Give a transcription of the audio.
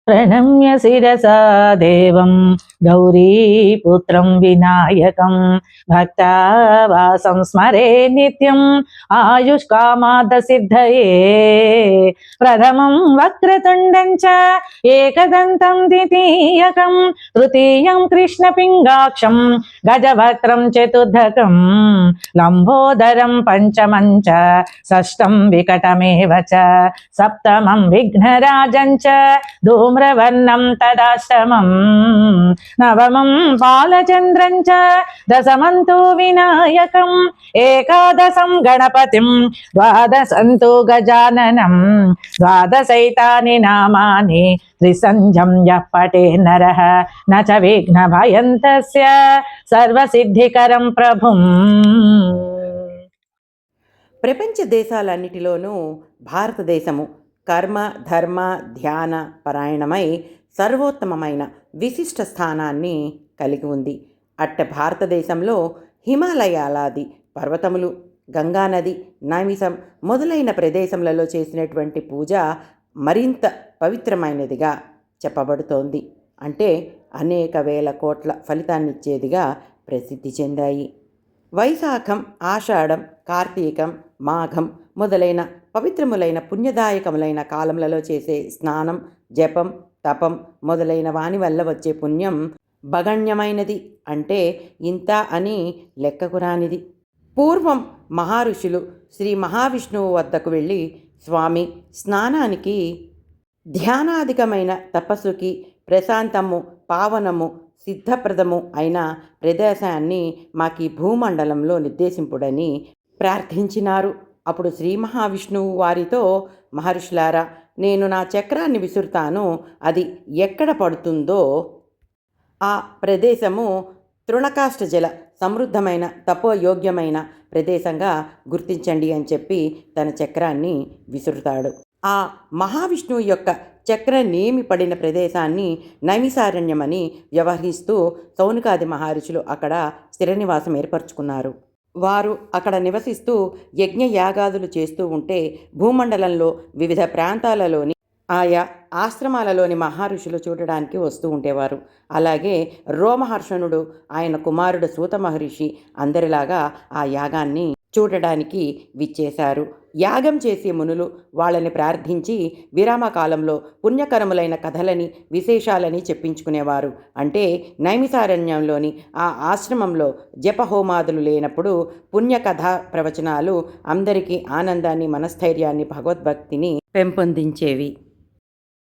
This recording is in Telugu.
ప్రణమ్య శిరసా దేవం గౌరీపుత్రం వినాయకం భక్తావాసం స్మరే నిత్యం ఆయుష్కామాదసిద్ధయే ప్రథమం వక్రతుండం చ ఏకదంతం ద్వితీయకం తృతీయం కృష్ణపింగాక్షం గజవక్త్రం చతుర్థకం లంబోదరం పంచమం చ షష్టం వికటమేవ చ సప్తమం విఘ్నరాజం చ ధూమ్రవర్ణం తదాష్టమం నవమం బాలచంద్రం చ దశమం తు వినాయకం ఏకాదశం గణపతిం ద్వాదశం తు గజాననం ద్వాదశైతాని నామాని త్రిసంధ్యం యః పఠే నరః న చ విఘ్నభయం తస్య సర్వసిద్ధికరం ప్రభుం. ప్రపంచ దేశాలన్నిటిలోనూ భారతదేశము కర్మ ధర్మ ధ్యాన పరాయణమై సర్వోత్తమమైన విశిష్ట స్థానాన్ని కలిగి ఉంది. అట్ట భారతదేశంలో హిమాలయాలాది పర్వతములు, గంగానది, నైమిషం మొదలైన ప్రదేశములలో చేసినటువంటి పూజ మరింత పవిత్రమైనదిగా చెప్పబడుతోంది. అంటే అనేక వేల కోట్ల ఫలితాన్నిచ్చేదిగా ప్రసిద్ధి చెందాయి. వైశాఖం, ఆషాఢం, కార్తీకం, మాఘం మొదలైన పవిత్రములైన పుణ్యదాయకములైన కాలములలో చేసే స్నానం, జపం, తపం మొదలైన వాని వల్ల వచ్చే పుణ్యం బగణ్యమైనది. అంటే ఇంత అని లెక్కకు రానిది. పూర్వం మహర్షులు శ్రీ మహావిష్ణువు వద్దకు వెళ్ళి, స్వామి, స్నానానికి, ధ్యానాధికమైన తపస్సుకి ప్రశాంతము, పావనము, సిద్ధప్రదము అయిన ప్రదేశాన్ని మాకీ భూమండలంలో నిర్దేశింపుడని ప్రార్థించినారు. అప్పుడు శ్రీ మహావిష్ణువు వారితో, మహర్షులారా, నేను నా చక్రాన్ని విసురుతాను, అది ఎక్కడ పడుతుందో ఆ ప్రదేశము తృణకాష్ట జల సమృద్ధమైన తపోయోగ్యమైన ప్రదేశంగా గుర్తించండి అని చెప్పి తన చక్రాన్ని విసురుతాడు. ఆ మహావిష్ణువు యొక్క చక్రనేమి పడిన ప్రదేశాన్ని నైమిసారణ్యమని వ్యవహరిస్తూ సౌనకాది మహర్షులు అక్కడ స్థిర నివాసం ఏర్పరచుకున్నారు. వారు అక్కడ నివసిస్తూ యజ్ఞయాగాదులు చేస్తూ ఉంటే భూమండలంలో వివిధ ప్రాంతాలలోని ఆయా ఆశ్రమాలలోని మహర్షులు చూడడానికి వస్తూ ఉండేవారు. అలాగే రోమహర్షణుడు, ఆయన కుమారుడు సూత మహర్షి అందరిలాగా ఆ యాగాన్ని చూడడానికి విచ్చేశారు. యాగం చేసే మునులు వాళ్ళని ప్రార్థించి విరామకాలంలో పుణ్యకరములైన కథలని, విశేషాలని చెప్పించుకునేవారు. అంటే నైమిసారణ్యంలోని ఆ ఆశ్రమంలో జపహోమాదులు లేనప్పుడు పుణ్యకథ ప్రవచనాలు అందరికీ ఆనందాన్ని, మనస్థైర్యాన్ని, భగవద్భక్తిని పెంపొందించేవి.